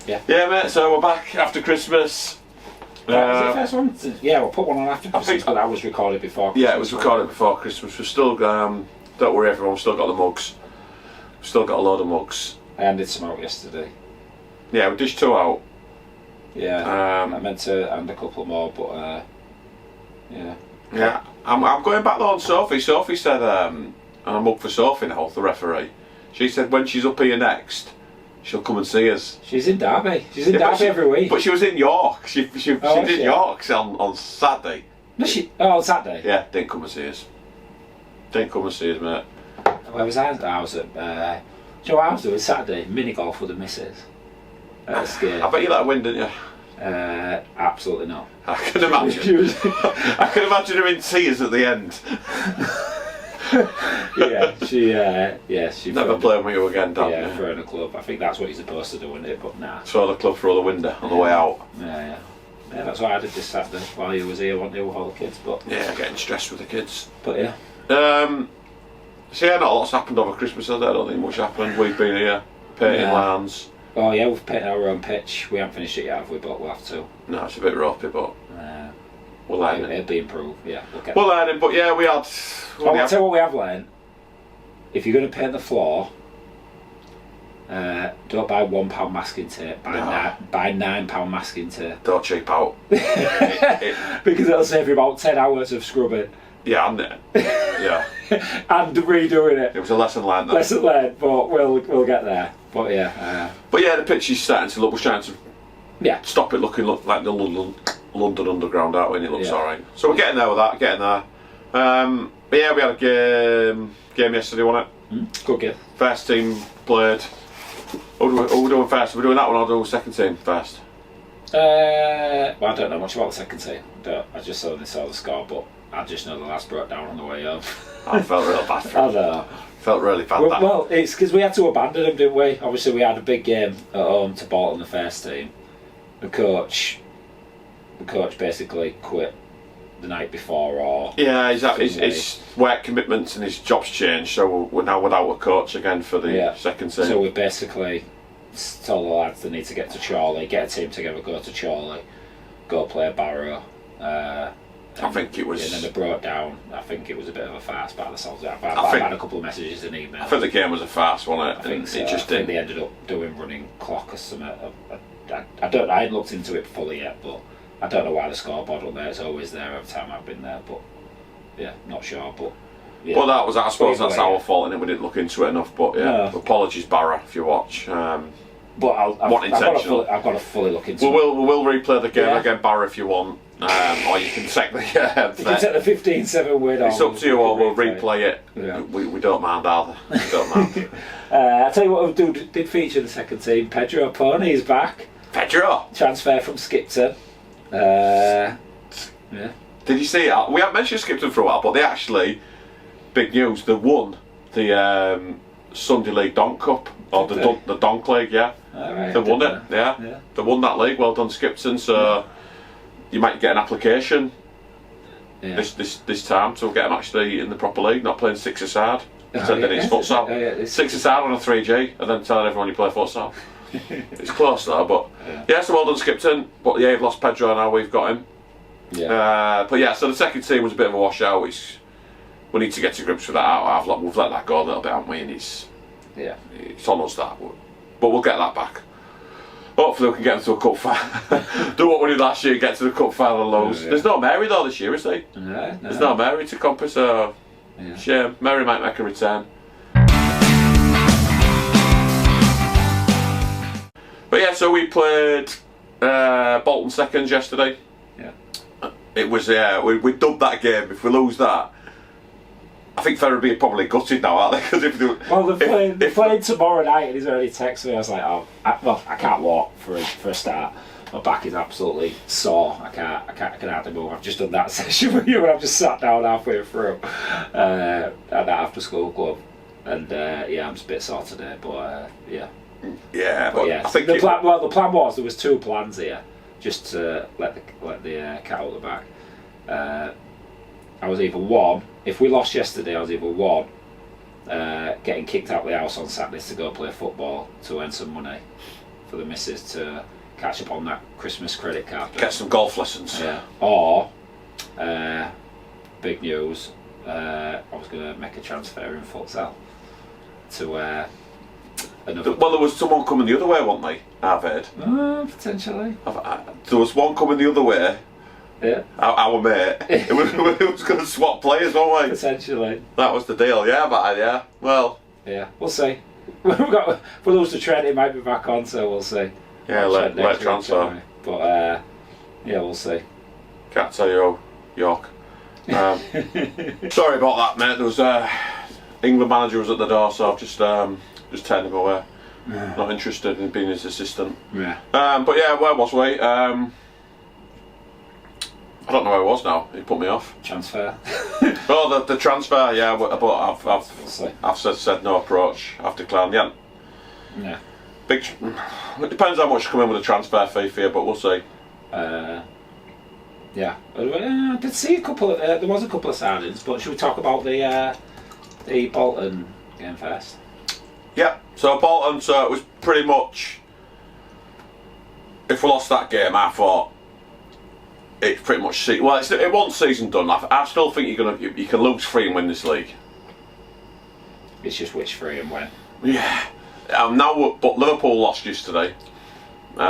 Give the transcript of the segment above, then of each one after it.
Yeah. Yeah, mate. So we're back after Christmas. Is it the first one? Yeah, we'll put one on after Christmas, but that was recorded before Christmas. Yeah, it was recorded before Christmas. We've still don't worry everyone, we've still got the mugs. We've still got a load of mugs. I handed some out yesterday. Yeah, we dished 2 out. Yeah, I meant to hand a couple more, but yeah. Yeah, I'm going back though on Sophie. Sophie said, and I'm up for Sophie now, the referee. She said when she's up here next, she'll come and see us. She's in Derby. She's in Derby every week. But she was in York. She did York on Saturday. No, on Saturday? Yeah, didn't come and see us. Didn't come and see us, mate. Where was I? I was at... Joe, I was doing Saturday, mini golf with the missus. At a ski. I bet you let her win, didn't you? Absolutely not. I can imagine. I can imagine her in tears at the end. She never playing with you again, Dan. Yeah, throwing a club. I think that's what you're supposed to do, isn't it? But nah. Throw the club through the window on the way out. Yeah, that's what I did this Saturday while you was here, wanting to with all the kids. But yeah, getting stressed with the kids. But yeah. So yeah, not a lot's happened over Christmas, has there? I don't think much happened. We've been here, painting lawns. Oh yeah, we've painted our own pitch. We haven't finished it yet, have we? But we'll have to. No, it's a bit ropey, but we'll learn it. It'll be improved, yeah. We'll learn it, but yeah, we had... I'll tell you what we have learned. If you're going to paint the floor, don't buy £1 masking tape. Buy £9 masking tape. Don't cheap out. Because it'll save you about 10 hours of scrubbing. Yeah, and yeah. And redoing it. It was a lesson learned. Lesson learned, but we'll get there. But yeah. But yeah, the pitch is starting to look. We're trying to stop it looking like the London Underground, aren't we? And it looks alright. So we're getting there with that. Getting there. But yeah, we had a game yesterday, wasn't it? Good game. First team played. Who are we doing first? Are we doing that one or doing the second team first? Well, I don't know much about the second team. I just saw the score, but I just know the last broke down on the way home. I felt real bad for him. I know. Felt really bad. Well, it's because we had to abandon them, didn't we? Obviously, we had a big game at home to Bolton, the first team. The coach basically quit the night before, or his work commitments and his job's changed, so we're now without a coach again for the second team. So we basically told the lads they need to get to Chorley, get a team together, go to Chorley, go play Barrow. I think it was. And then they broke down. I think it was a bit of a farce by themselves. I've had a couple of messages and emails. I think the game was a farce, wasn't it? I think so. I think they ended up doing running clock or something. I hadn't looked into it fully yet, but I don't know why the scoreboard on there. It's always there every time I've been there, but yeah, not sure. But yeah. Well, I suppose that's our fault, and we didn't look into it enough. But yeah, apologies, Barra, if you watch. But I've got to fully look into it. We will replay the game again, Barra, if you want. Or you can take the 15-7 win. It's up to you, or we'll replay it. Yeah. We don't mind either. We don't mind. I tell you what, did feature the second team. Pedro Pony is back. Pedro, transfer from Skipton. Yeah. Did you see it? We haven't mentioned Skipton for a while, but they actually, big news. They won the Sunday League Donk Cup, or the Donk League. Yeah, right, they won it. Yeah, they won that league. Well done, Skipton. So. You might get an application this time to get them actually in the proper league, not playing six-a-side. Pretending it's futsal. Six-a-side on a 3G, and then telling everyone you play futsal. It's close though, but so well done, Skipton. But yeah, you've lost Pedro now. We've got him. Yeah. But yeah, so the second team was a bit of a washout. We need to get to grips with that. We've let that go a little bit, haven't we? And it's on us that, but we'll get that back. Hopefully we can get them to a cup final. Do what we did last year, get to the cup final and lose. There's no Mary though this year, is there? No. There's no Mary to compass, so shame. Mary might make a return. But yeah, so we played Bolton seconds yesterday. Yeah. It was, we dubbed that game. If we lose that, I think Ferriby are probably gutted now, aren't they? Because they're playing tomorrow night, and he's already texted me. I was like, I can't walk for a start. My back is absolutely sore. I can hardly move. I've just done that session with you, and I've just sat down halfway through at that after school club, and I'm just a bit sore today. But I think the plan was there was two plans here, just to let the cat out the bag. I was either one. If we lost yesterday, I was either one, getting kicked out of the house on Saturdays to go play football to earn some money, for the missus to catch up on that Christmas credit card. Get some golf lessons. Yeah. Or, big news, I was going to make a transfer in futsal to another. Well, there was someone coming the other way, wasn't they? I've heard. Potentially. There was one coming the other way. Yeah. Our mate. It was going to swap players, weren't we? Potentially. That was the deal. Yeah, but yeah. Well. Yeah, we'll see. For those to trend, it might be back on, so we'll see. Yeah, let transfer. Anyway. But yeah, we'll see. Can't tell you, York. Sorry about that, mate. There was England manager was at the door, so I've just turned him away. Not interested in being his assistant. Yeah. But yeah, where was we? I don't know where I was now. He put me off. Transfer. Oh, the transfer. Yeah, but We'll see. I've said no approach. I've declined. Yeah. Yeah. It depends how much come in with a transfer fee for you, but we'll see. Yeah. I did see a couple of, there was a couple of signings, but should we talk about the Bolton game first? Yeah, so Bolton, so it was pretty much, if we lost that game, I thought it's pretty much, it wasn't season done. I still think you can lose 3 and win this league. It's just which 3 and when. Yeah. But Liverpool lost yesterday. So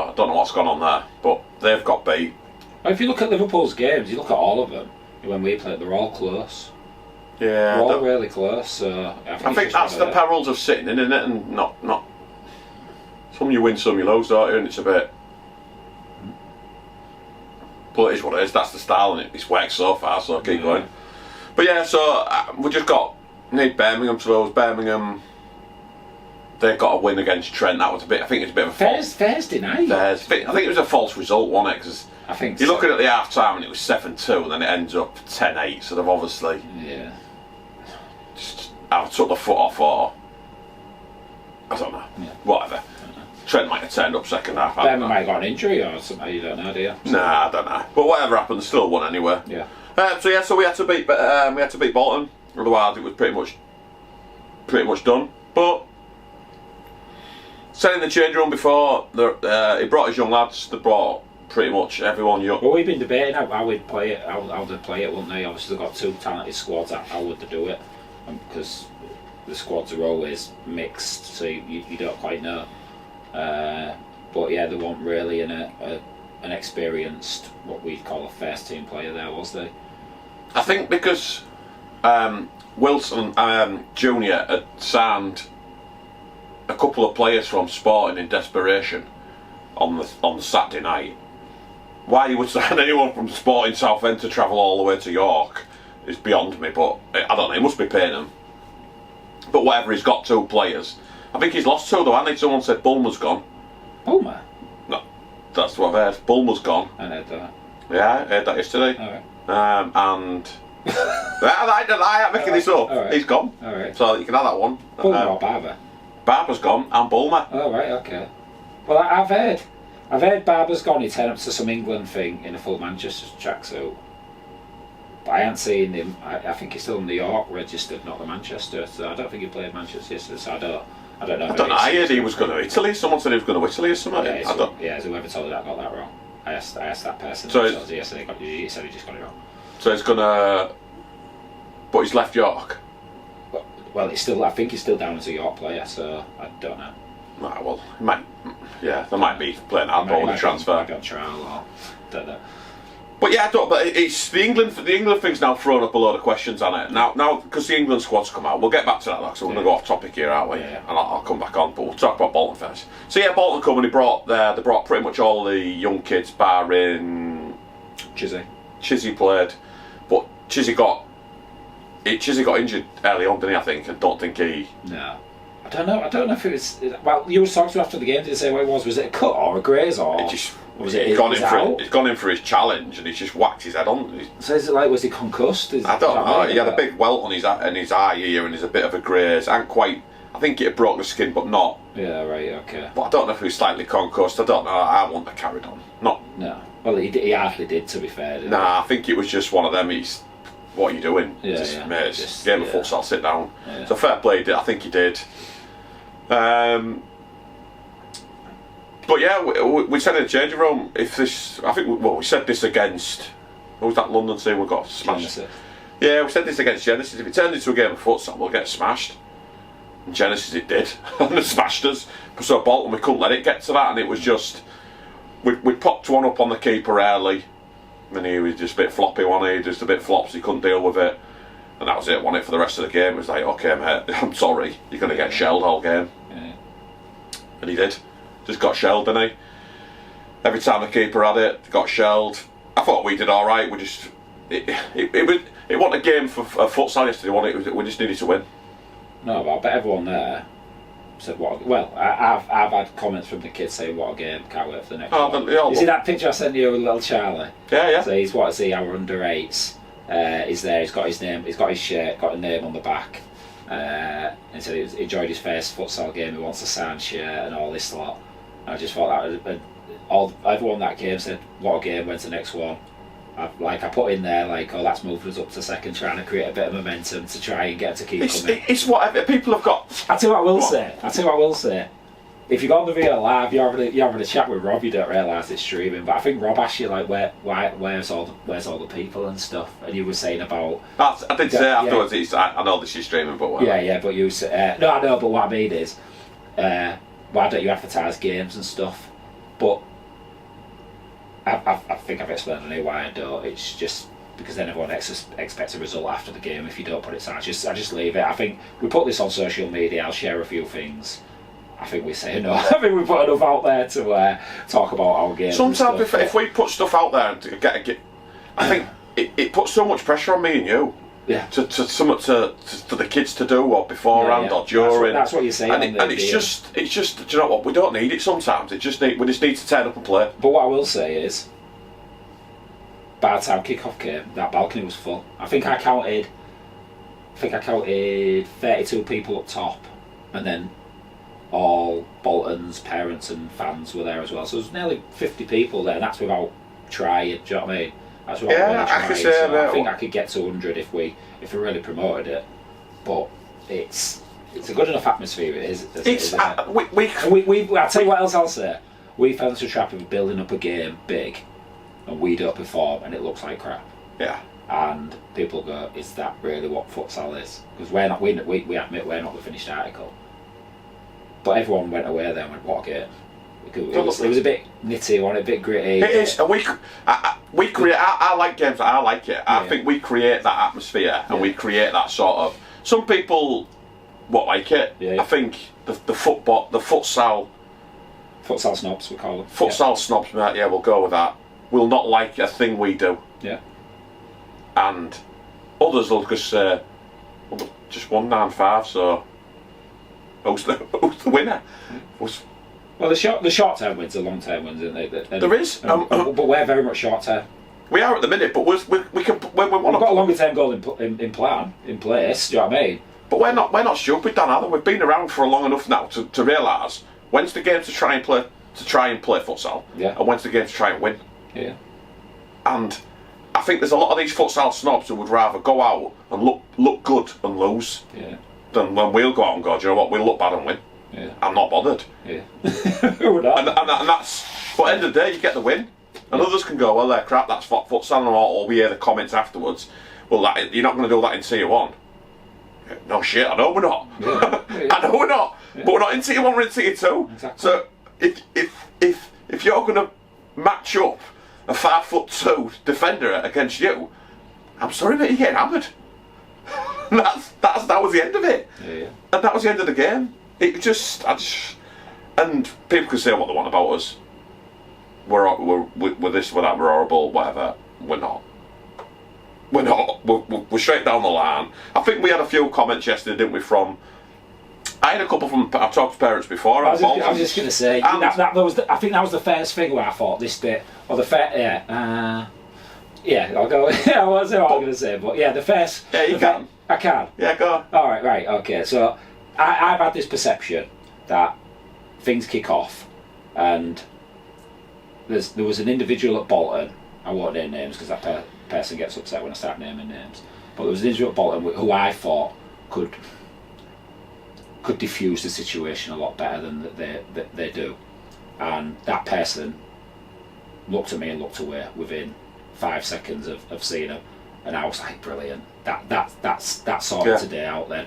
I don't know what's gone on there, but they've got beat. Well, if you look at Liverpool's games, you look at all of them. When we played, they're all close. Yeah, they're all really close. So I think that's the perils of sitting in it, and not. Some you win, some you lose, don't you? And it's a bit. But it is what it is. That's the style, and it's worked so far. So keep going. But yeah, so we just need Birmingham to lose. Birmingham. They got a win against Trent. That was a bit. I think it's a bit of a Thursday night. I think it was a false result, wasn't it? Because I think you're looking at the half time and it was 7-2, and then it ends up 10-8. So they've obviously just either took the foot off, or I don't know. Yeah. Whatever. Trent might have turned up second half. Birmingham might have got an injury or something. You don't know, do you? Nah, I don't know. But whatever happened, they still won anyway. Yeah. So we had to beat Bolton. Otherwise, it was pretty much done. But said in the change room before, he brought his young lads. They brought pretty much everyone young. Well, we've been debating how we'd play it, how they'd play it, wouldn't they? Obviously, they've got 2 talented squads. How would they do it? Because the squads are always mixed, so you don't quite know. But yeah, there wasn't really an experienced, what we'd call a first team player there, was there? I think because Wilson Junior had signed a couple of players from Sporting in desperation on the Saturday night. Why you would sign anyone from Sporting Southend to travel all the way to York is beyond me, but I don't know, he must be paying them. But whatever, he's got 2 players. I think he's lost 2 though, hasn't he? Someone said Bulmer's gone. Bulmer? No, that's what I've heard. Bulmer's gone. I heard that. Yeah, I heard that yesterday. Alright. And I am making this up. Right. He's gone. Alright. So you can have that one. Bulmer or Barber? Barber's gone and Bulmer. Oh right, okay. Well, I've heard Barber's gone. He turned up to some England thing in a full Manchester tracksuit. But I haven't seen him. I think he's still in New York registered, not the Manchester. So I don't think he played Manchester yesterday. So I don't know. I don't know. I heard he was going to Italy. Someone said he was going to Italy or something. Yeah, whoever told you that got that wrong. I asked that person. So yesterday, he said he just got it wrong. So he's gonna. But he's left York. Well, I think he's still down as a York player, so I don't know. Right, well, he might. Yeah, they might be playing hardball with the transfer. Might be on trial or don't know. But yeah, but it's the England thing's now thrown up a load of questions on it. Now, because the England squad's come out, we'll get back to that, so we're going to go off topic here, aren't we? Yeah. And I'll come back on, but we'll talk about Bolton first. So yeah, Bolton come and they brought pretty much all the young kids, barring Chizzy. Chizzy played, but Chizzy got injured early on, didn't he? I think, and don't think he. No. I don't know if it was. Well, you were talking to after the game. Did you say what it was? Was it a cut or a graze or? He's gone in for his challenge and he's just whacked his head on. So is it like, was he concussed? I don't know. He had a big welt on his eye here and there's a bit of a graze. I think it had broke the skin, but not. Yeah, right, okay. But I don't know if he was slightly concussed. I don't know. I wouldn't have carried on. No. Well, he hardly did, to be fair. I think it was just one of them. What are you doing? Yeah, mate, it's game of futsal, sit down. Yeah. So fair play, I think he did. But yeah, we said in the changing room, if this, I think, we said this against, what was that London team we got smashed? Genesis. Yeah, we said this against Genesis. If it turned into a game of futsal, we'll get smashed. And Genesis it did, and they smashed us. So Bolton, we couldn't let it get to that, and it was just, we popped one up on the keeper early, and he was just a bit floppy, wasn't he? Just a bit flops, he couldn't deal with it. And that was it, won it for the rest of the game. It was like, okay mate, I'm sorry, you're going to get shelled all game. Yeah. And he did. Just got shelled, didn't he? Every time the keeper had it, got shelled. I thought we did alright, we just, it wasn't a game for futsal yesterday, we just needed to win. No, but I bet everyone there said what. Well, I've had comments from the kids saying what a game, can't wait for the next one. You see that picture I sent you with little Charlie? Yeah. So he's wanted to see our under 8s. He's there. He's got his name. He's got his shirt. Got a name on the back. And said he enjoyed his first futsal game. He wants a signed shirt and all this lot. And I just thought that everyone that game said what a game. Went to the next one. I put in there that's moved us up to second, trying to create a bit of momentum to try and get to keep coming. It's whatever people have got. I tell you what I will say. If you go on the video live, you're having a chat with Rob. You don't realise it's streaming, but I think Rob asked you where's all the people and stuff, and you were saying about. I did say afterwards. Yeah. I know this is streaming, but whatever. Yeah, but you said no. I know, but what I mean is, why don't you advertise games and stuff? But I think I've explained anyway why I don't. It's just because then everyone expects a result after the game if you don't put it. So I just leave it. I think we put this on social media. I'll share a few things. I think we say no. I think we put enough out there to talk about our game. Sometimes if we put stuff out there and get I think it puts so much pressure on me and you. Yeah. To the kids to do or beforehand or during. That's what you're saying. And it's just. Do you know what? We don't need it sometimes. We just need to turn up and play. But what I will say is, by the time kick-off came, that balcony was full. I think I counted 32 people up top, and then all Bolton's parents and fans were there as well. So there was nearly 50 people there, and that's without trying. Do you know what I mean? That's without really trying. I think I could get to 100 if we really promoted it. But it's a good enough atmosphere. It is. I'll tell you what else I'll say. We fell into a trap of building up a game big, and we don't perform, and it looks like crap. Yeah. And people go, "Is that really what futsal is?" Because we're not. We admit we're not the finished article. But everyone went away there and went, "What a game!" It was a bit nitty, a bit gritty. It is, and we create. I like games. I like it. I think we create that atmosphere, and we create that sort of. Some people won't like it. Yeah. I think the futsal snobs, we call them. Futsal snobs, yeah, we'll go with that. Will not like a thing we do. Yeah. And others will just say, well, just 195, so who's the winner? Well, the short term wins, the long term wins, isn't they? There is, but we're very much short term. We are at the minute, but we can when we want. We've got a longer term goal in place. Do you know what I mean? But we're not stupid, Dan. Either we've been around for long enough now to realise when's the game to try and play futsal, and when's the game to try and win. Yeah. And I think there's a lot of these futsal snobs who would rather go out and look good and lose, than when we'll go out and go, do you know what, we'll look bad and win. Yeah. I'm not bothered. Yeah. We're not. And that's, but at the end of the day, you get the win. And others can go, well, they're crap, that's futsal, or we hear the comments afterwards. Well, you're not going to do that in Tier 1. No shit, I know we're not. Yeah. I know we're not. Yeah. But we're not in Tier 1, we're in Tier 2. Exactly. So if you're going to match up a 5'2" defender against you, I'm sorry, but you're getting hammered. that was the end of it. Yeah. And that was the end of the game. And people can say what they want about us. We're this, we're that, we're horrible, whatever. We're not. We're straight down the line. I think we had a few comments yesterday, didn't we? I had a couple from. I've talked to parents before. I was just going to say that was. I think that was the first thing where I thought this bit, or the first. I'll go. I wasn't what I was going to say, but yeah, the first. Yeah, you can. I can. Yeah, go. All right, okay. So I've had this perception that things kick off, and there was an individual at Bolton. I won't name names because that person gets upset when I start naming names. But there was an individual at Bolton who I thought could diffuse the situation a lot better than they do. and that person looked at me and looked away within 5 seconds of seeing him, and I was like, brilliant. That sorted today out then.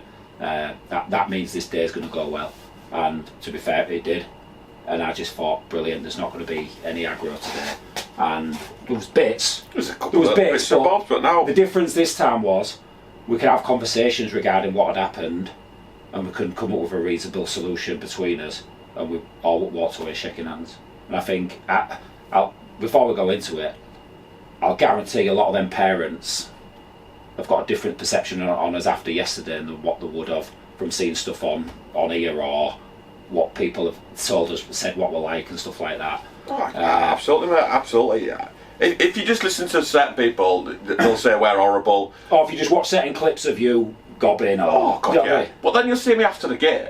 That means this day's going to go well, and to be fair, it did. And I just thought, brilliant. There's not going to be any aggro today, and there was bits. There was bits, but now the difference this time was we could have conversations regarding what had happened, and we could come up with a reasonable solution between us, and we all walked away shaking hands. And I think, before we go into it, I'll guarantee a lot of them parents have got a different perception on us after yesterday than what they would have from seeing stuff on here, or what people have told us, said what we're like and stuff like that. Absolutely, mate, absolutely. Yeah. If you just listen to certain people, they'll say we're horrible. Or if you just watch certain clips of you gobbing, or oh god, yeah. But then you'll see me after the game.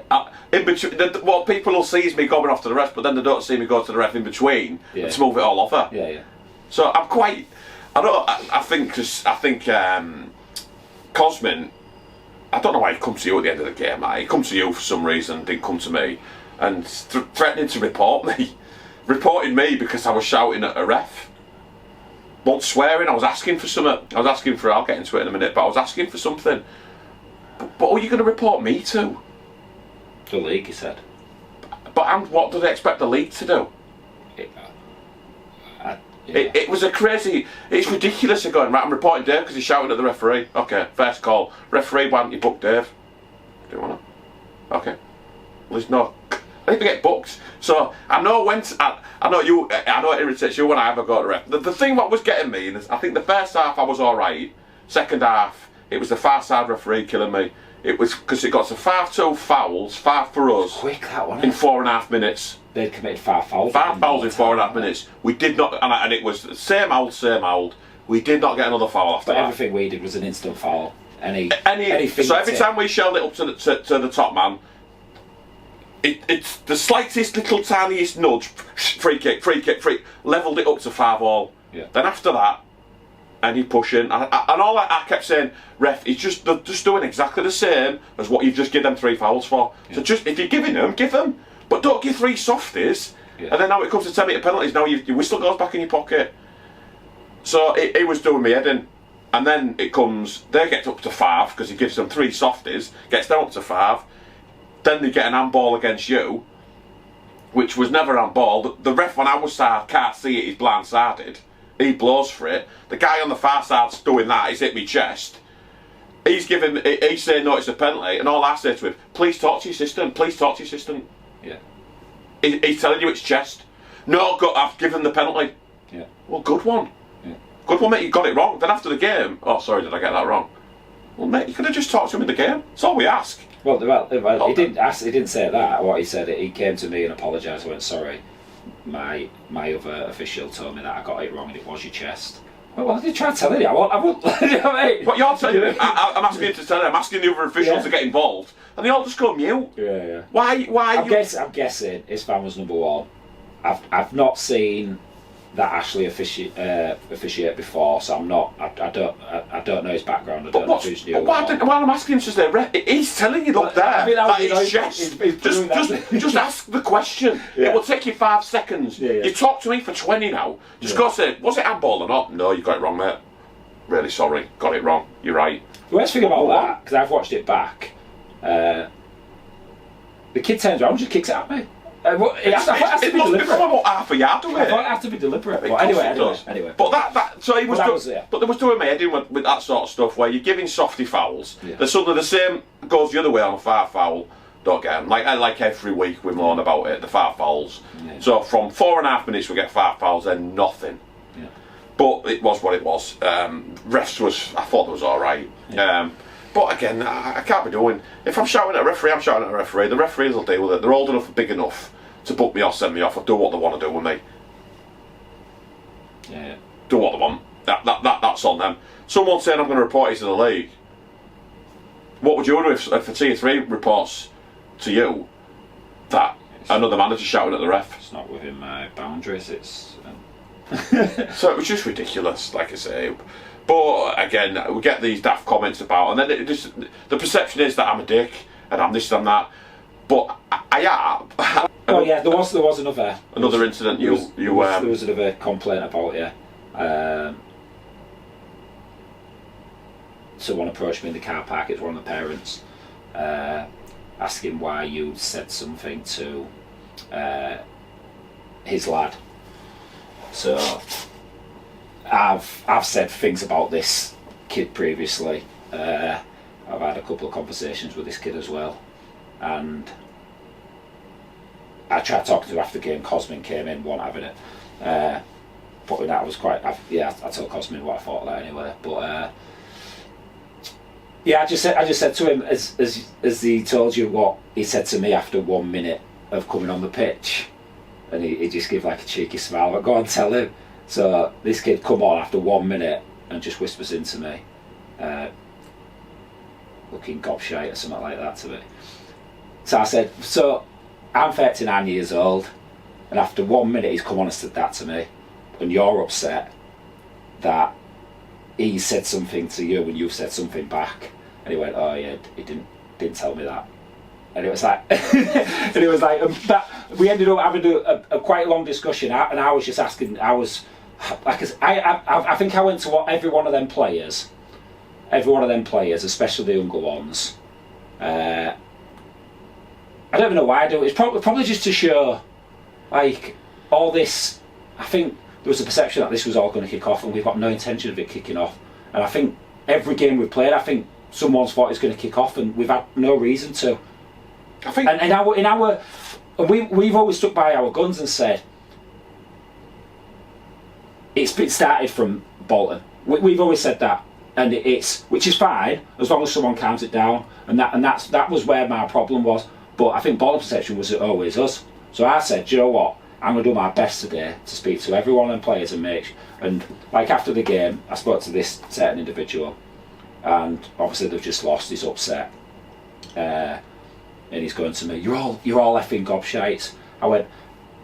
In between, what people will see is me gobbing off to the ref, but then they don't see me go to the ref in between to move it all over. Yeah. So I'm quite. I think Cosmin, I don't know why he comes to you at the end of the game. He comes to you for some reason, didn't come to me, and threatening to report me. Reporting me because I was shouting at a ref. Not swearing, I was asking for something. I'll get into it in a minute, but I was asking for something. But are you going to report me to? The league, he said. And what do they expect the league to do? It was a crazy. It's ridiculous. They're going, right, I'm reporting Dave because he's shouting at the referee. Okay, first call. Referee, why haven't you booked Dave? Do you want to? Okay. Well, there's no. I need to get booked. So I know when. I know you. I know it irritates you when I ever go to ref. The thing what was getting me, and I think the first half I was all right. Second half, it was the far side referee killing me. It was because it got to 5-2 fouls, 5 for us. Quick that one. In 4.5 minutes. They'd committed 5 fouls. 5 fouls in 4.5 minutes. We did not, and it was same old. We did not get another foul after that. But everything we did was an instant foul. So every time we shelled it up to the top man, it's the slightest little tiniest nudge, free kick, levelled it up to 5-all. Yeah. Then after that, any pushing, and all I kept saying, ref, he's just doing exactly the same as what you've just given them 3 fouls for. Yeah. So just, if you're giving them, give them. But don't give 3 softies, and then now it comes to 10-metre penalties, now your whistle goes back in your pocket. So it was doing me head in. And then it comes, they get up to 5, because he gives them 3 softies, gets down up to 5, then they get an handball against you, which was never handball. The ref on our side can't see it, he's blindsided. He blows for it. The guy on the far side's doing that, he's hit me chest. He's saying no, it's a penalty, and all I say to him, please talk to your assistant, Yeah. He's telling you it's chest. No, I've given the penalty. Yeah. Well, good one. Yeah. Good one, mate, you got it wrong. Then after the game, oh, sorry, did I get that wrong? Well, mate, you could have just talked to him in the game. That's all we ask. Well, he didn't ask. He didn't say that. What he said, he came to me and apologised. I went, sorry. My other official told me that I got it wrong and it was your chest. Well, I did try to tell him. I won't. You know what I mean? What you're telling him? I'm asking you to tell him. I'm asking the other officials to get involved, and they all just go mute. Yeah. Why? I'm guessing his fan was number 1. I've not seen that Ashley officiate before, so I'm not. I don't know his background. I don't know who's new. But why I'm asking him to say, he's telling you look there. That is chest. Just ask the question. Yeah. It will take you 5 seconds. Yeah. You talked to me for 20 now. Just go say, was it handball or not? No, you got it wrong, mate. Really sorry, got it wrong. You're right. The worst thing about that, because I've watched it back, the kid turns around and just kicks it at me. It has to be must be deliberate. from about half a yard away. I thought it had to be deliberate. But anyway. But so he was but there was doing my head in with that sort of stuff where you're giving softy fouls. Yeah. There's suddenly the same goes the other way on a far foul. Don't get them. Like every week we moan about it, the far fouls. Yeah. So from 4.5 minutes we get 5 fouls, then nothing. Yeah. But it was what it was. Refs I thought it was all right. Yeah. But again, I can't be doing. If I'm shouting at a referee, I'm shouting at a referee. The referees will deal with it. They're old enough and big enough to book me or send me off or do what they want to do with me. Yeah. Do what they want. That's on them. Someone saying I'm going to report you to the league. What would you do if the Tier 3 reports to you that another manager shouting at the ref? It's not within my boundaries. It's. So it was just ridiculous, like I say. But again, we get these daft comments about, and then the perception is that I'm a dick and I'm this and I'm that. But I am. Oh yeah, there was another incident. There was another complaint about someone approached me in the car park. It's one of the parents asking why you said something to his lad. So I've said things about this kid previously. I've had a couple of conversations with this kid as well, and I tried talking to him after the game. Cosmin came in, wasn't having it. But with that, I told Cosmin what I thought of that anyway. But I just said to him, as he told you what he said to me after 1 minute of coming on the pitch, and he just gave like a cheeky smile. But go on, tell him. So this kid come on after 1 minute and just whispers into me, looking gobshite or something like that to me. So I said, so I'm 39 years old, and after 1 minute he's come on and said that to me, and you're upset that he said something to you and you've said something back. And he went, oh yeah, he didn't tell me that. And it was like, that we ended up having a quite long discussion, and I was just asking. I think I went to every one of them players, especially the younger ones. I don't even know why I do it. It's probably just to show, like, all this. I think there was a perception that this was all going to kick off, and we've got no intention of it kicking off. And I think every game we've played, I think someone's thought it's going to kick off, and we've had no reason to. I think, we've always stuck by our guns and said it's been started from Bolton. We've always said that, and which is fine as long as someone calms it down, and that was where my problem was. But I think Bolton perception was always us. So I said, do you know what? I'm going to do my best today to speak to every one of them players and like after the game, I spoke to this certain individual, and obviously they've just lost. He's upset, and he's going to me, you're all effing gobshites. I went,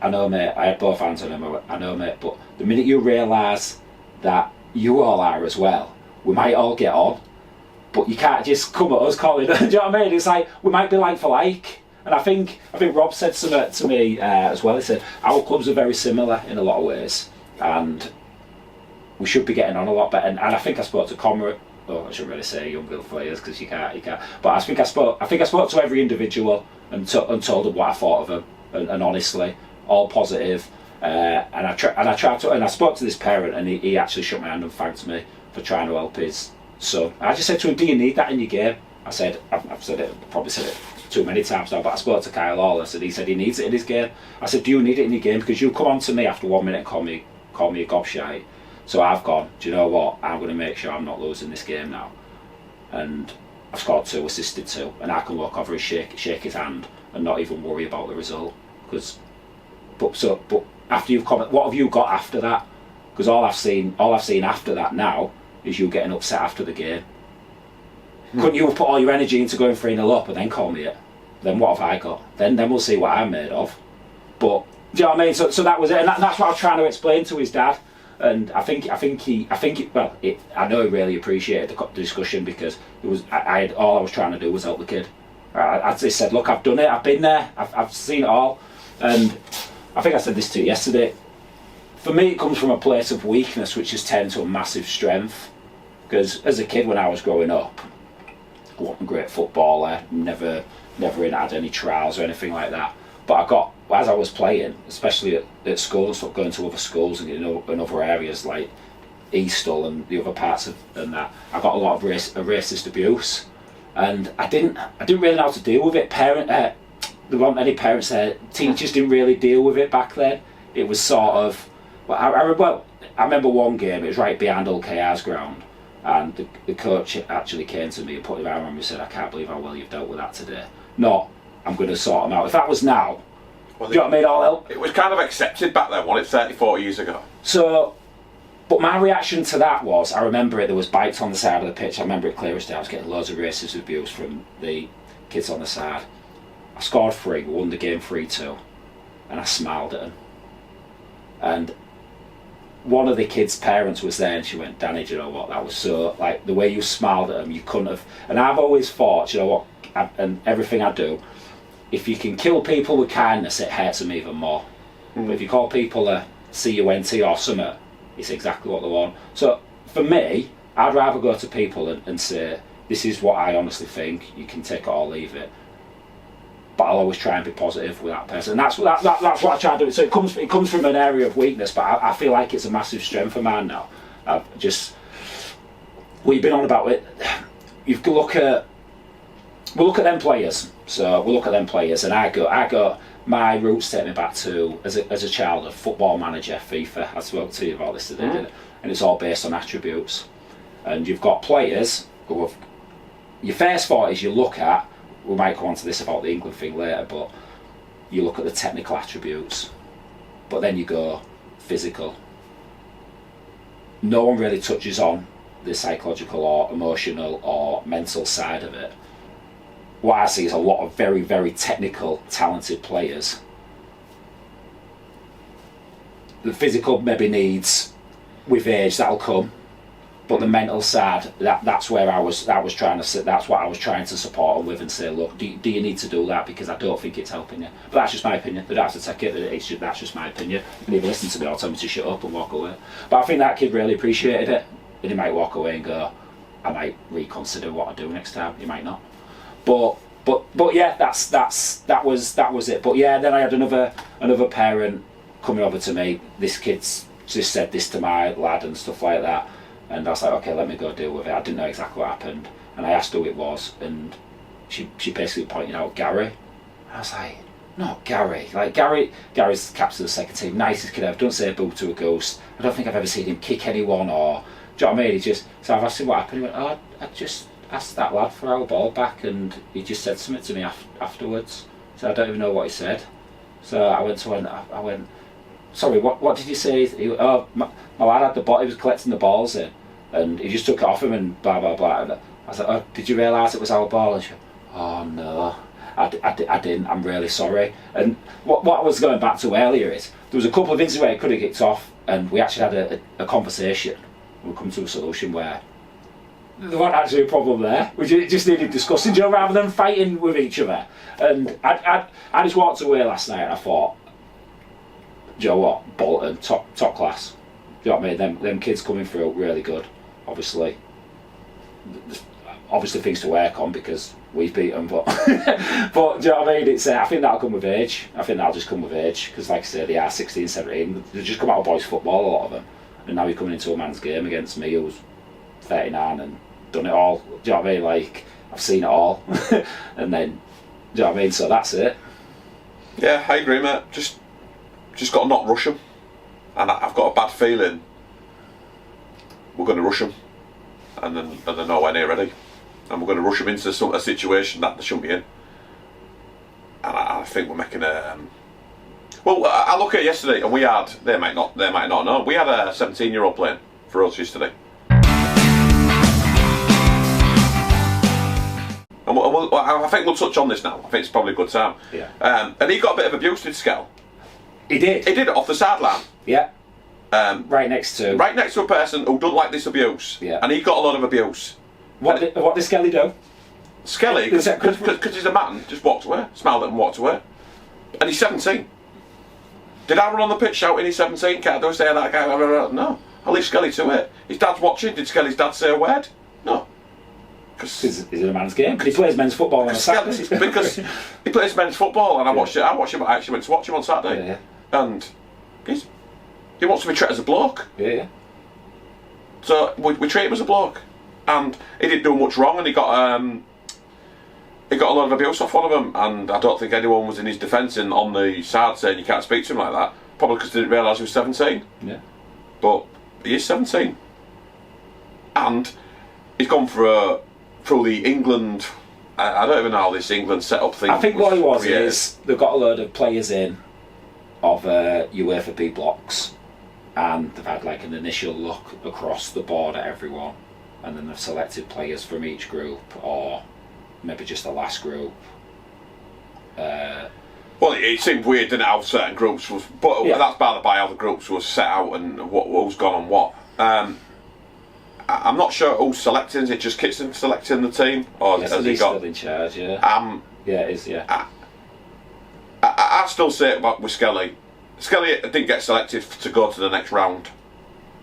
I know mate. I had both hands on him. I went, I know mate, but the minute you realise that you all are as well, we might all get on, but you can't just come at us calling. Do you know what I mean? It's like we might be like for like. And I think Rob said something to me as well. He said our clubs are very similar in a lot of ways, and we should be getting on a lot better. And I think I spoke to Comrade. Oh, I shouldn't really say younger players because you can't. But I think I spoke to every individual and told them what I thought of them, and honestly, all positive. And I spoke to this parent, and he actually shook my hand and thanked me for trying to help his son. I just said to him, "Do you need that in your game?" I said, I've said it, probably said it too many times now, but I spoke to Kyle Lawless and he said he needs it in his game. I said, do you need it in your game? Because you come on to me after 1 minute and call me a gobshite. So I've gone, do you know what? I'm going to make sure I'm not losing this game now. And I've scored 2, assisted 2, and I can walk over and shake his hand and not even worry about the result. But after you've come, what have you got after that? Because all I've seen after that now is you getting upset after the game. Couldn't you have put all your energy into going 3-0 up and then call me it? Then what have I got? Then we'll see what I'm made of. But do you know what I mean? So that was it, and that's what I was trying to explain to his dad. And I know he really appreciated the discussion, because it was all I was trying to do was help the kid. I just said, look, I've done it. I've been there. I've seen it all. And I think I said this to you yesterday. For me, it comes from a place of weakness, which has turned to a massive strength. Because as a kid, when I was growing up, I wasn't a great footballer, never had any trials or anything like that. But as I was playing, especially at school and stuff, going to other schools and in other areas like Eastall and the other parts of that, I got a lot of racist abuse, and I didn't really know how to deal with it. There weren't many parents there. Teachers didn't really deal with it back then. It was sort of, I remember one game. It was right behind Old KR's ground. And the coach actually came to me and put his arm on me and said, I can't believe how well you've dealt with that today. Not, I'm going to sort them out. If that was now, do you know what I mean? I'll help. It was kind of accepted back then, wasn't it, 30, 40 years ago? So, but my reaction to that was, I remember it, there was bikes on the side of the pitch. I remember it clear as day. I was getting loads of racist abuse from the kids on the side. I scored 3, won the game 3-2, and I smiled at them. And one of the kids' parents was there, and she went, Danny, do you know what, that was so, like, the way you smiled at them, you couldn't have. And I've always thought, you know what, and everything I do, if you can kill people with kindness, it hurts them even more. But if you call people a CUNT or something, it's exactly what they want. So for me, I'd rather go to people and say, this is what I honestly think, you can take it or leave it. But I'll always try and be positive with that person. And that's what I try to do. So it comes from an area of weakness, but I feel like it's a massive strength of mine now. We've been on about it. You've got we'll look at them players. So we'll look at them players, and I go. My roots take me back to as a child, a football manager, FIFA. I spoke to you about this today, didn't I? And it's all based on attributes. And you've got players who have. Your first thought is you look at. We might come on to this about the England thing later, but you look at the technical attributes, but then you go physical. No one really touches on the psychological or emotional or mental side of it. What I see is a lot of very, very technical, talented players. The physical maybe needs, with age, that'll come. But the mental side, that's where I was trying to sit. That's what I was trying to support them with and say, look, do you need to do that, because I don't think it's helping you. But that's just my opinion. They don't have to take it. That's just my opinion. You can either listen to me or tell me to shut up and walk away. But I think that kid really appreciated it, and he might walk away and go, I might reconsider what I do next time. He might not. But yeah, that was it. But yeah, then I had another parent coming over to me. This kid's just said this to my lad and stuff like that. And I was like, okay, let me go deal with it. I didn't know exactly what happened. And I asked who it was, and she basically pointed out Gary. And I was like, not Gary. Like, Gary's the captain of the second team, nicest kid ever. Don't say boo to a ghost. I don't think I've ever seen him kick anyone or... Do you know what I mean? So I've asked him what happened. He went, oh, I just asked that lad for our ball back, and he just said something to me afterwards. So I don't even know what he said. So I went, sorry, what did you say? My lad had the ball, he was collecting the balls in. And he just took it off him and blah blah blah. And I was like, oh, did you realise it was our ball? And she went, oh no, I didn't. I'm really sorry. And what I was going back to earlier is there was a couple of instances where it could have kicked off, and we actually had a conversation. We come to a solution where there wasn't actually a problem there. We just needed discussing, rather than fighting with each other. And I just walked away last night and I thought, do you know what, Bolton, top class. Do you know what I mean? Them kids coming through really good. Obviously things to work on because we've beat them, but do you know what I mean? It's I think that'll come with age. I think that'll just come with age, because like I say, they are 16, 17. They just come out of boys football, a lot of them, and now you're coming into a man's game against me who's 39 and done it all. Do you know what I mean? Like, I've seen it all. And then, do you know what I mean? So that's it. Yeah, I agree, mate. Just got to not rush them, and I've got a bad feeling we're going to rush them, and they're nowhere near ready, and we're going to rush them into a situation that they shouldn't be in. And I think we're making a. Well, I look at yesterday, and we had. They might not know. We had a 17-year-old playing for us yesterday. And I think we'll touch on this now. I think it's probably a good time. Yeah. And he got a bit of abuse with Skell. He did. He did it off the sideline. Yeah. Right next to a person who doesn't like this abuse. Yeah. And he got a lot of abuse. What did Skelly do? Skelly, because he's a man, just walked away, smiled at him and walked away. And he's 17. Did I run on the pitch shouting he's 17? Can't do a say that guy? No. I'll leave Skelly to it. His dad's watching. Did Skelly's dad say a word? No. Because is it a man's game? Because he plays men's football on a Saturday. Because he plays men's football, and I watched him. I actually went to watch him on Saturday. Yeah. And he wants to be treated as a bloke. Yeah. So we treat him as a bloke, and he didn't do much wrong, and he got a lot of abuse off one of them, and I don't think anyone was in his defence on the side saying you can't speak to him like that. Probably because they didn't realise he was 17. Yeah. But he is 17, and he's gone through the England. I don't even know how this England setup thing. I think what it was is they've got a load of players in of UEFA B blocks, and they've had like an initial look across the board at everyone, and then they've selected players from each group, or maybe just the last group. Well, it seemed weird, didn't it, how certain groups was, but yeah. That's by the by how the groups were set out and who's gone on what. I'm not sure who's selecting. Is it just Kitson selecting the team, or Yes, has he got? Still in charge, yeah. Yeah, it is, yeah. I still say it about with Skelly. Skelly didn't get selected to go to the next round,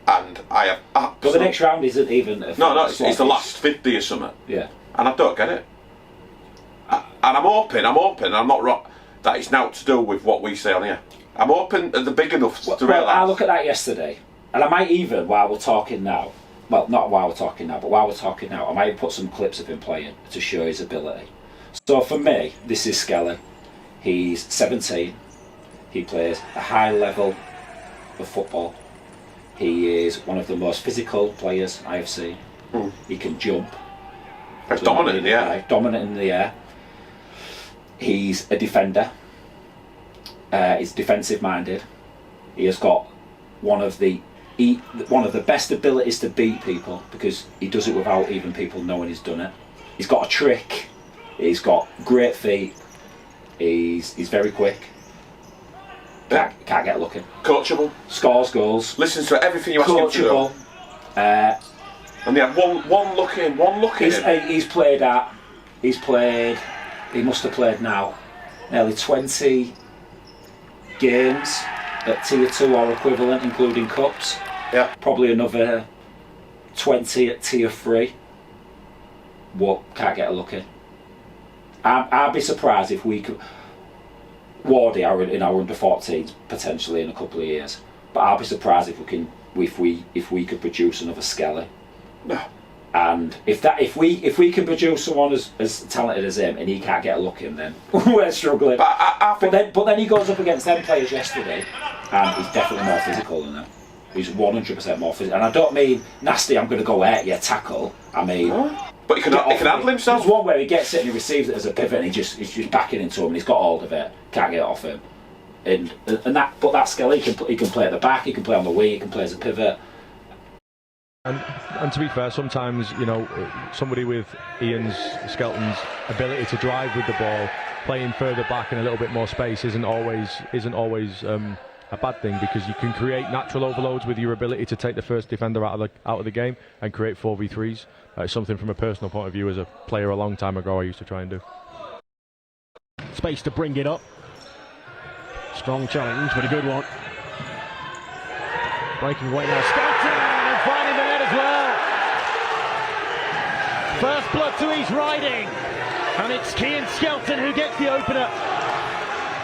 and I have. But the next round isn't even. No, it's the last 50 or something. Yeah. And I don't get it. And I'm hoping, I'm not wrong, that it's now to do with what we say on here. I'm hoping that they're big enough to realise. I look at that yesterday, and I might even, while we're talking now, well, not while we're talking now, but while we're talking now, I might put some clips of him playing to show his ability. So for me, this is Skelly. He's 17. He plays a high level of football. He is one of the most physical players I have seen. He can jump. He's dominant in the air. Dominant in the air. He's a defender. He's defensive minded. He has got one of the best abilities to beat people, because he does it without even people knowing he's done it. He's got a trick. He's got great feet. He's very quick. Can't get looking. Coachable. Scores goals. Listens to everything you ask him to do. And they had one look in. He must have played now nearly 20 games at Tier 2 or equivalent, including cups. Yeah. Probably another 20 at Tier 3. What, can't get a look in. I'd be surprised if we could. Wardy are in our under 14s potentially in a couple of years, but I'd be surprised if we could produce another Skelly. No. And if we can produce someone as talented as him and he can't get a look in, then we're struggling. But then he goes up against them players yesterday, and he's definitely more physical than them. He's 100% more physical, and I don't mean nasty. I'm going to go at you, tackle. I mean. But he can handle himself. There's one where he gets it and he receives it as a pivot, and he's just backing into him, and he's got hold of it, can't get it off him. And that Skelly, he can play at the back, he can play on the wing, he can play as a pivot. And to be fair, sometimes somebody with Ian's Skelton's ability to drive with the ball, playing further back in a little bit more space isn't always a bad thing, because you can create natural overloads with your ability to take the first defender out of the game and create 4v3s. It's something from a personal point of view as a player a long time ago I used to try and do. Space to bring it up. Strong challenge, but a good one. Breaking away now, Skelton, and finding the net as well. First blood to his riding, and it's Ian Skelton who gets the opener.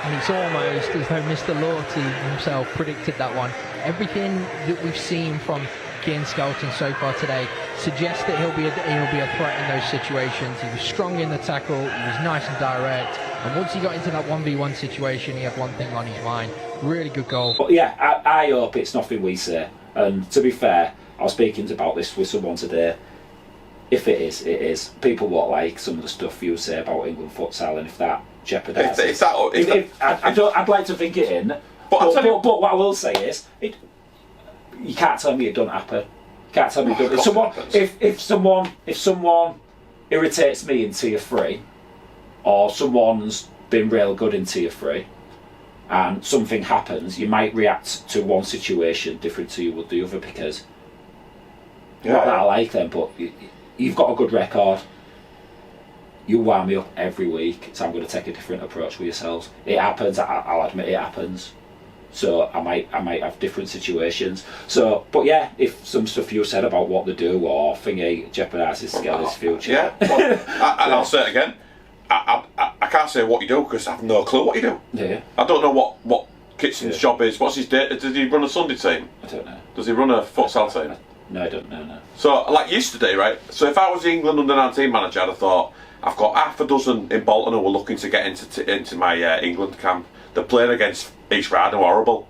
And it's almost as though Mr. Lorty himself predicted that one. Everything that we've seen from Ian Skelton so far today suggests that he'll be a threat in those situations. He was strong in the tackle, he was nice and direct, and once he got into that 1v1 situation, he had one thing on his mind. Really good goal. But yeah, I hope it's nothing we say. And to be fair, I was speaking about this with someone today. If it is, it is. People won't like some of the stuff you say about England futsal, and if that jeopardises. I'd like to think it in. But what I will say is, you can't tell me it doesn't happen. You can't tell me it doesn't. If someone irritates me in Tier 3, or someone's been real good in Tier 3, and something happens, you might react to one situation different to you would the other, because not that I like them, but you've got a good record. You wound me up every week, so I'm going to take a different approach with yourselves. It happens. I'll admit it happens. So I might have different situations. So, but yeah, if some stuff you said about what they do or thingy jeopardises Skelly's future. Yeah, and I'll say it again. I can't say what you do because I have no clue what you do. Yeah. I don't know what Kitson's job is. What's his day? Does he run a Sunday team? I don't know. Does he run a futsal team? No, I don't know. No. So, like yesterday, right? So if I was the England under-19 manager, I'd have thought, I've got half a dozen in Bolton who are looking to get into my England camp. They're playing against East Riding, who are horrible.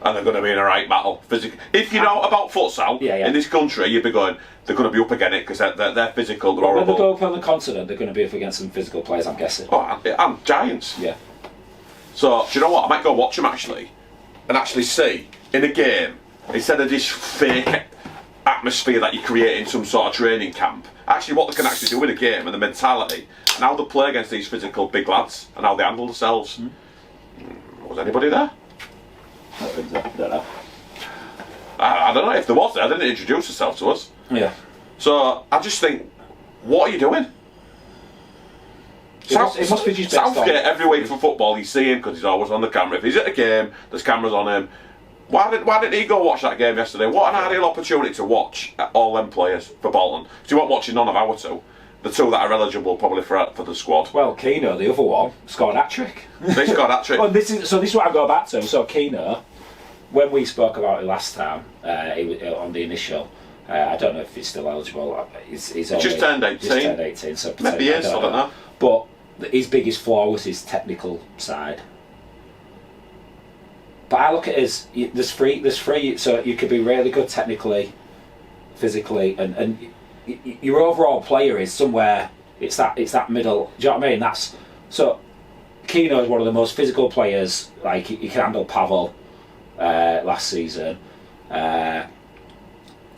And they're going to be in a right battle. If you know about futsal in this country, you'd be going, they're going to be up against it because they're physical, they're horrible. When they go up on the continent, they're going to be up against some physical players, I'm guessing. Oh, and giants. Yeah. So, do you know what? I might go watch them actually, and actually see, in a game, instead of this fake atmosphere that you create in some sort of training camp, actually what they can actually do in a game and the mentality, and how they play against these physical big lads, and how they handle themselves. Was anybody there? I don't know. I don't know if there was there. They didn't introduce themselves to us. Yeah. So I just think, what are you doing? It must be just based on. Southgate, every week for football, you see him because he's always on the camera. If he's at a game, there's cameras on him. Why didn't he go watch that game yesterday? What an ideal opportunity to watch all them players for Bolton. Because you weren't watching none of our two. The two that are eligible probably for the squad. Well, Keno, the other one, scored a hat-trick. They scored a hat-trick. Well, this is what I go back to. So Keno, when we spoke about it last time, on the initial, I don't know if he's still eligible. He's just turned 18. Just turned 18, so maybe he is, I don't know. But his biggest flaw was his technical side. But I look at it as there's free, so you could be really good technically, physically, and your overall player is somewhere. It's that middle. Do you know what I mean? So. Keno is one of the most physical players. Like he can handle Pavel last season.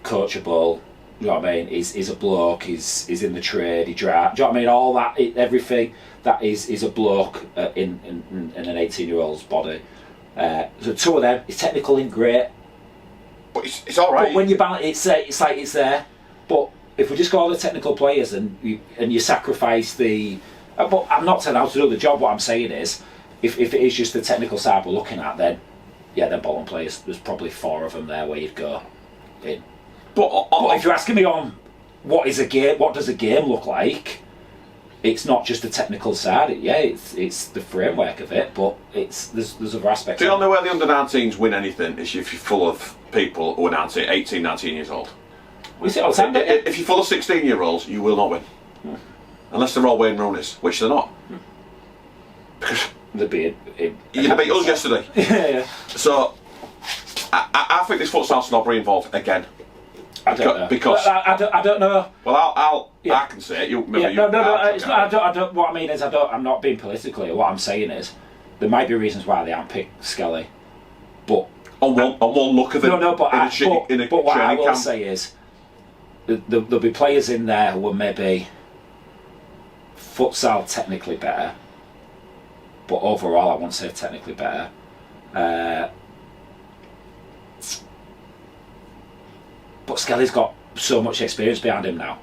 Coachable. You know what I mean? He's a bloke. He's in the trade. He drives. Do you know what I mean? All that, everything that is a bloke in an 18-year-old's body. So two of them. He's technical and great. But it's all right. But when you balance, it's like it's there. But if we just got all the technical players and you sacrifice the. But I'm not saying how to do the job. What I'm saying is, if it is just the technical side we're looking at, then Bolton players. There's probably 4 of them there where you'd go in. But if you're asking me on what does a game look like, it's not just the technical side. It's the framework of it, but there's other aspects. Do you know where the under-19s win anything? Is if you're full of people who are 18, 19 years old. We see all the time. If you're full of 16-year-olds, you will not win. Unless they're all Wayne Rooney's, which they're not. Because they'd be you beat us yesterday. Yeah. So I think this futsal snobbery involved again. I don't know. Because I don't know. Well, I can say it. No. It's not. I don't. What I mean is, I'm not being politically. What I'm saying is, there might be reasons why they haven't picked Skelly, but on one look of it. No. But what I will camp. say is, there'll be players in there who are maybe futsal technically better, but overall I won't say technically better. But Skelly's got so much experience behind him now.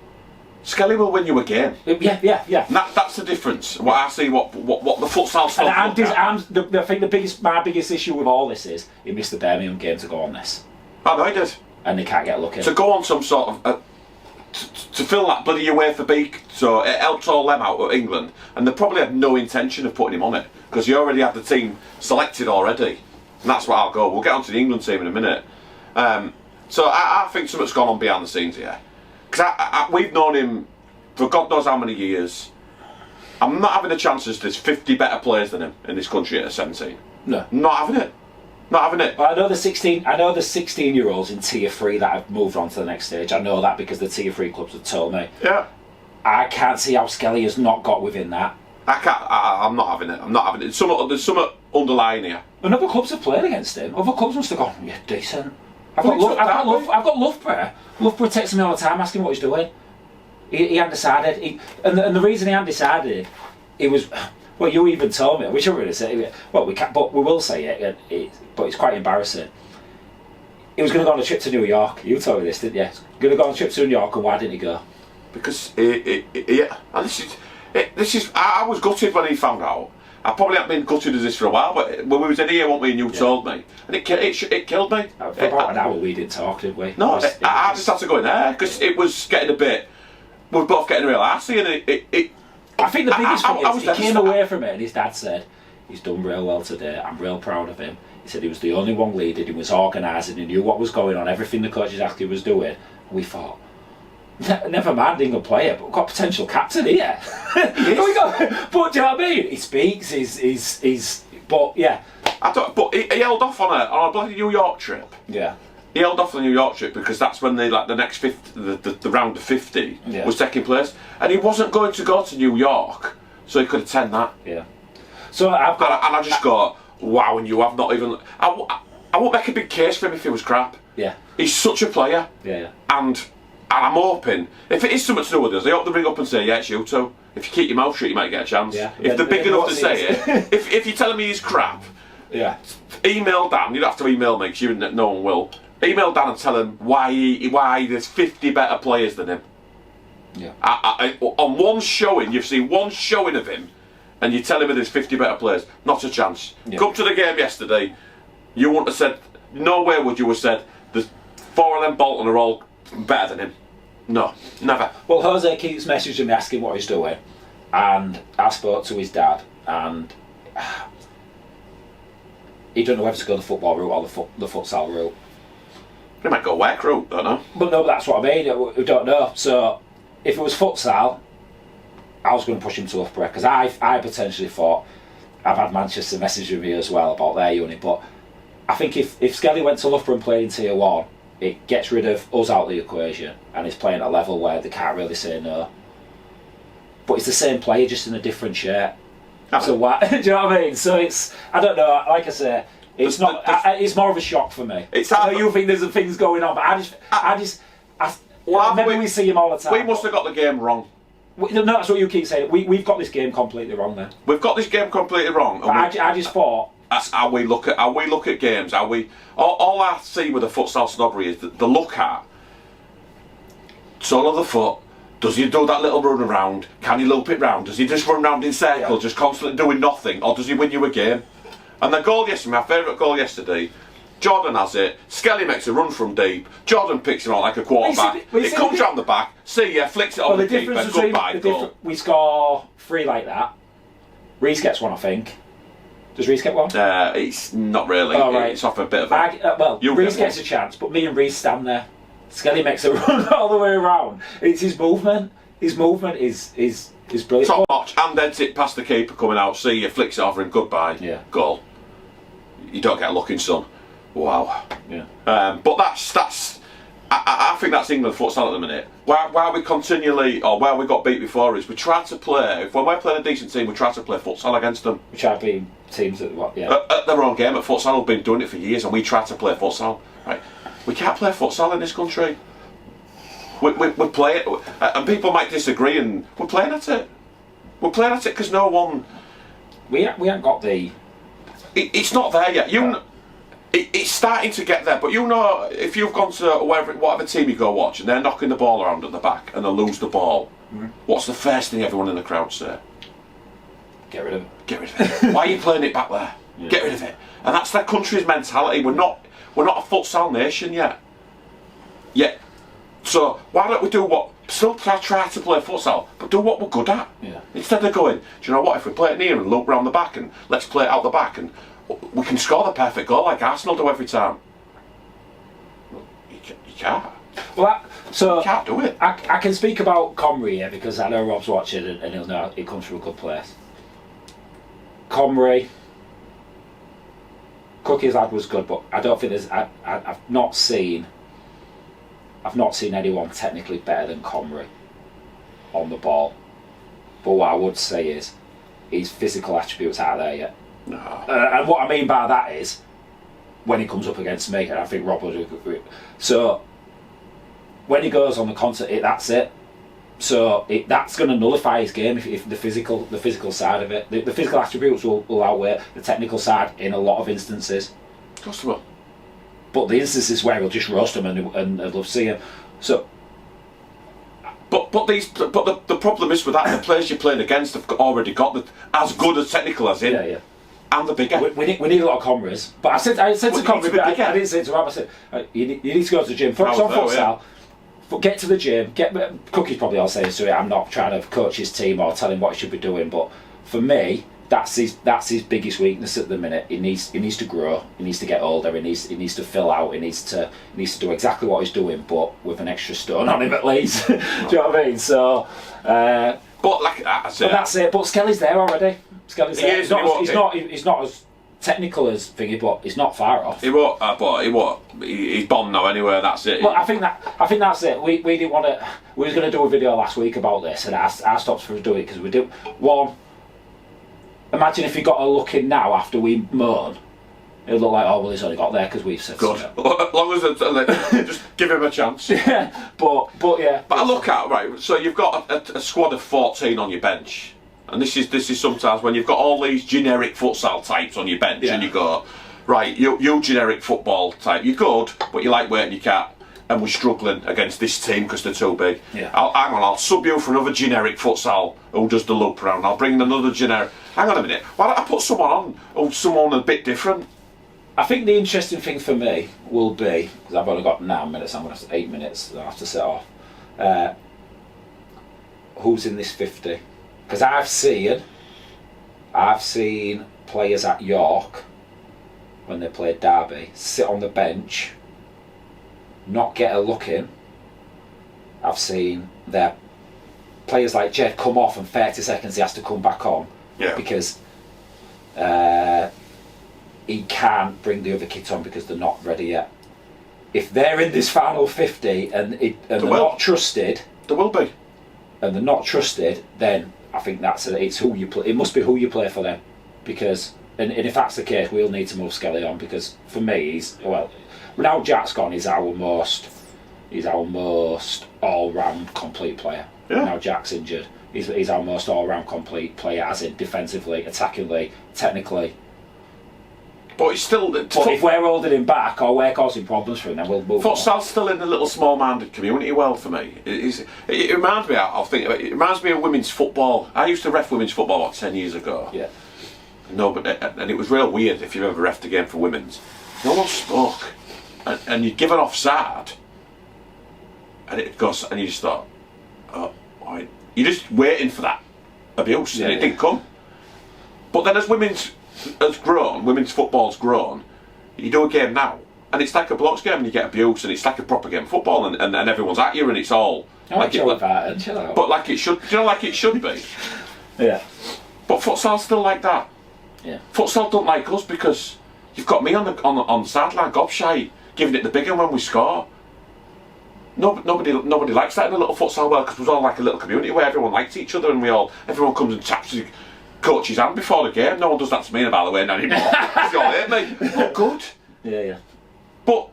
Skelly will win you a game. Yeah. That's the difference. What I see, what the futsal stuff. I think my biggest issue with all this is he missed the Birmingham game to go on this. Oh no, he did. And they can't get lucky. To go on some sort of. To fill that bloody UEFA beak, so it helped all them out of England, and they probably had no intention of putting him on it because you already had the team selected already, and that's what I'll go. We'll get onto the England team in a minute. So I think something's gone on behind the scenes here because we've known him for God knows how many years. I'm not having a chance. There's 50 better players than him in this country at 17. No, not having it. Not having it. Well, I know the 16-year-olds in Tier 3 that have moved on to the next stage. I know that because the Tier 3 clubs have told me. Yeah. I can't see how Skelly has not got within that. I'm not having it. There's some underlying here. And other clubs have played against him. Other clubs must have gone, yeah, decent. I've got Loughborough. Loughborough texts me all the time asking what he's doing. He hadn't decided. And the reason he hadn't decided, it was. Well, you even told me, which I really say. Well, we can't, but we will say it. But it's quite embarrassing. He was going to go on a trip to New York. You told me this, didn't you? Going to go on a trip to New York, and why didn't he go? Because this is. I was gutted when he found out. I probably haven't been gutted as this for a while, but when we was in here, what me and you told me, and it killed me. For about an hour, we didn't talk, did we? No, I just had to go in there because it was getting a bit. We were both getting real arsey, and it. I think the biggest thing is he came away from it and his dad said, he's done real well today, I'm real proud of him. He said he was the only one leading, he was organising, he knew what was going on, everything the coaches asked he was doing. And we thought, never mind being a player, but we've got potential captain here. But do you know what I mean? He speaks, he's but yeah. But he held off on a bloody New York trip. Yeah. He held off the New York trip because that's when the next 50, the round of 50 was taking place, and he wasn't going to go to New York, so he could attend that. Yeah. So I just go, wow, and you have not even. I won't make a big case for him if he was crap. Yeah. He's such a player. Yeah. And I'm hoping if it is something to do with us, they hope they bring up and say, yeah, it's you too. If you keep your mouth shut, you might get a chance. Yeah. If they're big enough to say it, if you're telling me he's crap, yeah. Email Dan. You don't have to email me because no one will. Email Dan and tell him why there's 50 better players than him. Yeah. On one showing, you've seen one showing of him, and you're telling me there's 50 better players, not a chance. Yeah. Come to the game yesterday, you wouldn't have said, no way would you have said, the 4 of them Bolton are all better than him. No, never. Well, Jose keeps messaging me asking what he's doing, and I spoke to his dad, and he don't know whether to go the football route or the futsal route. He might go work route, don't know. But no, that's what I mean. We don't know. So if it was futsal, I was going to push him to Loughborough, because I potentially thought, I've had Manchester messaging me as well about their unit, but I think if Skelly went to Loughborough and played in Tier 1, it gets rid of us out of the equation, and he's playing at a level where they can't really say no. But it's the same player, just in a different shirt. So what? Do you know what I mean? So it's, I don't know. Like I say, it's not. It's more of a shock for me. I know you think there's things going on, but maybe we see him all the time. We must have got the game wrong. No, that's what you keep saying. We've got this game completely wrong then. We've got this game completely wrong. I just thought. That's how we look at games. All I see with the futsal snobbery is the look at sole of the foot. Does he do that little run around? Can he loop it round? Does he just run round in circles, just constantly doing nothing, or does he win you a game? And the goal yesterday, my favourite goal yesterday, Jordan has it. Skelly makes a run from deep. Jordan picks him out like a quarterback. It comes round the back. See ya, flicks it on the keeper. Goodbye, goal. We score 3 like that. Reese gets one, I think. Does Reese get one? It's not really. Oh, right. It's off a bit of a... Reese gets a chance, but me and Reese stand there. Skelly makes a run all the way around. It's his movement. His movement is brilliant. Top notch. And then it past the keeper coming out. See you, flicks it over him. Goodbye. Yeah. Goal. You don't get a look in, son. Wow. Yeah. But that's. I think that's England futsal at the minute. Where we continually, or where we got beat before, is we try to play. When we're playing a decent team, we try to play futsal against them. We try to beat teams at what? Yeah. At their own game. At futsal, we've been doing it for years, and we try to play futsal. Right. We can't play futsal in this country. We play it, and people might disagree, and we're playing at it. We're playing at it because no one. We haven't got the. It's not there yet. It's starting to get there, but you know, if you've gone to whatever team you go watch, and they're knocking the ball around at the back, and they lose the ball, what's the first thing everyone in the crowd say? Get rid of it. Get rid of it. Why are you playing it back there? Yeah. Get rid of it. And that's their country's mentality. We're not a futsal nation yet. So why don't we still try to play futsal, but do what we're good at. Yeah. Instead of going, do you know what, if we play it near and loop round the back and let's play it out the back and we can score the perfect goal like Arsenal do every time. You can't. Well, you can't do it. I can speak about Comrie here because I know Rob's watching and he'll know it comes from a good place. Comrie, Cookie's lad was good, but I don't think I've not seen anyone technically better than Comrie on the ball. But what I would say is his physical attributes aren't there yet. No. And what I mean by that is when he comes up against me, and I think Rob would agree. So when he goes on the concert, that's it. So that's going to nullify his game if the physical side of it, the physical attributes will outweigh the technical side in a lot of instances. Of course they will. But the instances where he'll just roast him and they'll see him. So. But the problem is with that, the players you're playing against have already got as good as technical as him. Yeah. And the bigger. We need a lot of Comries. But I said to Comrie, I didn't say to Rob, I said, you need to go to the gym, focus on futsal, get to the gym, Cookie's probably all saying to it, I'm not trying to coach his team or tell him what he should be doing, but for me, that's his biggest weakness at the minute. He needs to grow, he needs to get older, he needs to fill out, he needs to do exactly what he's doing, but with an extra stone on him at least. Do you know what I mean? So but like that's it. But Skelly's there already. Skelly's there. He's not as technical as thingy, but he's not far off. He won't. He's bombed now anyway. That's it. Well, I think that's it. We didn't want to. We was going to do a video last week about this, and I stopped for doing it because we do one. Imagine if he got a look in now after we moan. It'll look like, oh well, he's only got there because we've said good. So. As long as just give him a chance. Yeah, but yeah. But I look at right. So you've got a squad of 14 on your bench. And this is sometimes when you've got all these generic futsal types on your bench, and you go, right, you generic football type, you're good, but you like weight and you can't. and we're struggling against this team because they're too big. Yeah. I'll sub you for another generic futsal who does the loop around. I'll bring in another generic. Hang on a minute. Why don't I put someone on someone a bit different? I think the interesting thing for me will be, because I've only got 9 minutes, I'm going to have 8 minutes, I have to set off. Who's in this 50? Because I've seen players at York, when they played Derby, sit on the bench, not get a look in. I've seen their players like Jed come off and 30 seconds he has to come back on because he can't bring the other kit on because they're not ready yet. If they're in this final 50 and they're not trusted, there will be, and they're not trusted, then I think it's who you play. It must be who you play for them, because and if that's the case, we'll need to move Skelly on, because for me, now Jack's gone, he's our most all-round complete player. Yeah. Now Jack's injured, he's our most all-round complete player, as in defensively, attackingly, technically. But it's still. But if we're holding him back or we're causing problems for him, then we'll move on. Futsal's still in the little small-minded community world for me. It reminds me. It reminds me of women's football. I used to ref women's football about 10 years ago. Yeah. No, but and it was real weird if you've ever refed a game for women's. No one spoke, and you'd give an offside, and it goes, and you just thought, oh, why? You're just waiting for that abuse, and it didn't come. But then as women's football's grown, you do a game now, and it's like a blokes game, and you get abuse, and it's like a proper game of football, and everyone's at you, and it's all but like it should, like it should be. Yeah. But futsal's still like that. Yeah. Futsal don't like us because you've got me on the sideline, gobshite, giving it the big one when we score. Nobody likes that in a little futsal world, because we're all like a little community where everyone likes each other, and everyone comes and taps the coach's hand before the game. No one does that to me, by the way, anymore. You all hate me. Look good. Yeah. But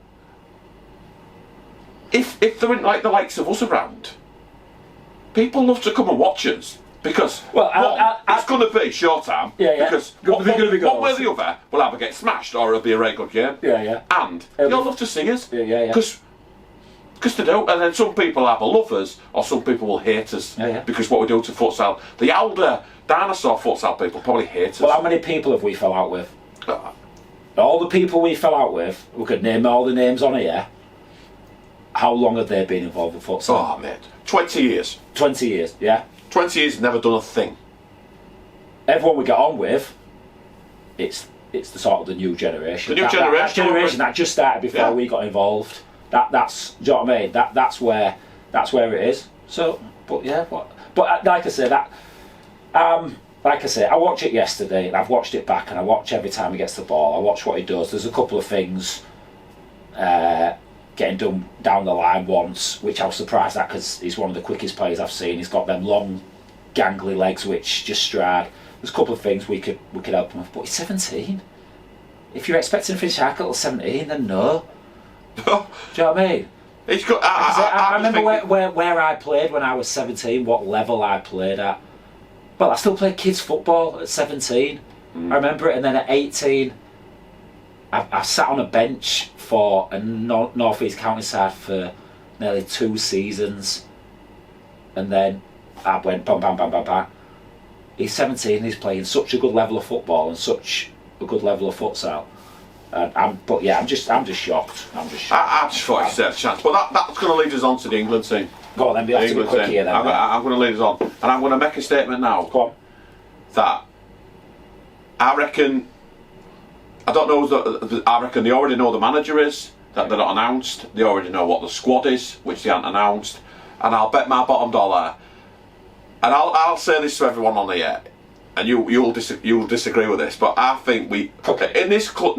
if there ain't like the likes of us around, people love to come and watch us. Because it's going to be short term. Yeah. Because one way or the other, we'll either get smashed or it'll be a very good game. Yeah. And you'll love to see us. Yeah. Because they do. And then some people either love us or some people will hate us. Yeah. Because what we do to futsal. The older dinosaur futsal people probably hate us. Well, how many people have we fell out with? All the people we fell out with, we could name all the names on here. How long have they been involved with futsal? Oh, mate. 20 years. 20 years, yeah. 20 years, never done a thing. Everyone we get on with, it's the sort of the new generation. The new generation. That just started before we got involved. That's, do you know what I mean? That's where it is. So, but like I say, I watched it yesterday, and I've watched it back, and I watch every time he gets the ball. I watch what he does. There's a couple of things getting done down the line once, which I was surprised at, because he's one of the quickest players I've seen. He's got them long, gangly legs which just stride. There's a couple of things we could help him with, but he's 17. If you're expecting to finish tackle at 17, then no. Do you know what I mean? He's got. I remember where I played when I was 17, what level I played at. Well, I still played kids football at 17. I remember it, and then at 18, I sat on a bench for a North East County side for nearly 2 seasons, and then I went bam, bam, bam, bam, bam. He's 17. He's playing such a good level of football and such a good level of futsal. I'm just shocked. I just thought he had a chance, but that's going to lead us on to the England team. Go on, then. We have to be quick here, then. I'm going to lead us on, and I'm going to make a statement now. Go on. That I reckon. I don't know. I reckon they already know the manager is. That they're not announced. They already know what the squad is, which they haven't announced. And I'll bet my bottom dollar. And I'll say this to everyone on here, and you'll disagree with this, but I think in this club.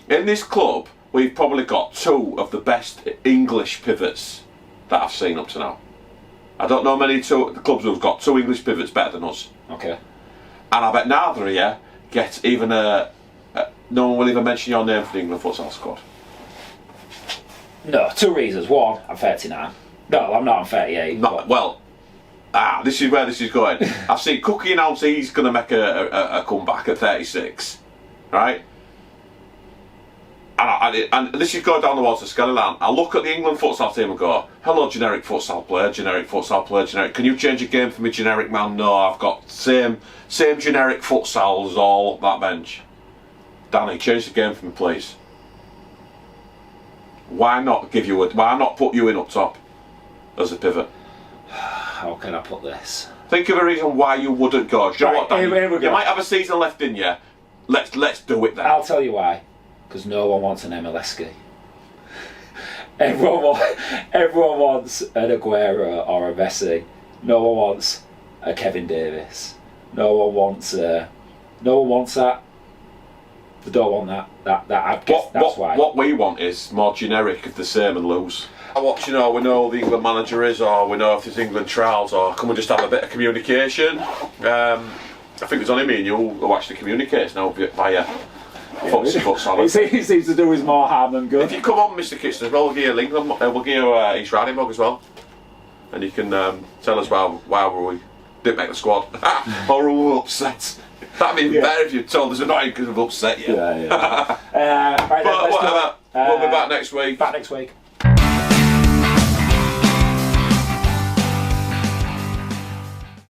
In this club, we've probably got 2 of the best English pivots that I've seen up to now. I don't know many clubs who've got 2 English pivots better than us. Okay. And I bet neither of you get even no one will even mention your name for the England futsal squad. No, 2 reasons. One, I'm 39. No, I'm not. I'm 38. This is where this is going. I've seen Cookie announce he's going to make a comeback at 36, right? And this is going down the wall to Skelly Land. I look at the England futsal team and go, hello, generic futsal player, generic futsal player, generic. Can you change a game for me, generic man? No, I've got same generic futsals all up that bench. Danny, change the game for me, please. Why not put you in up top as a pivot? How can I put this? Think of a reason why you wouldn't go. Do you know what, Danny? Here we go. You might have a season left in you. Let's do it then. I'll tell you why. Because no one wants an Emeleski. Everyone wants an Aguero or a Messi. No one wants a Kevin Davis. No one wants that. They don't want that. I guess that's why. What we want is more generic of the same and lose. We know who the England manager is, or we know if there's England trials, or can we just have a bit of communication? I think there's only me and you who actually communicates now via futsal. He seems to do his more harm than good. If you come on, Mr. Kitson, as well, we'll give you England, we'll give you East Riding mug as well, and you can tell us why we didn't make the squad or we were upset. That'd be even better if you told us annoying because we've upset you. Yeah. Right, but whatever, we'll be back next week. Back next week.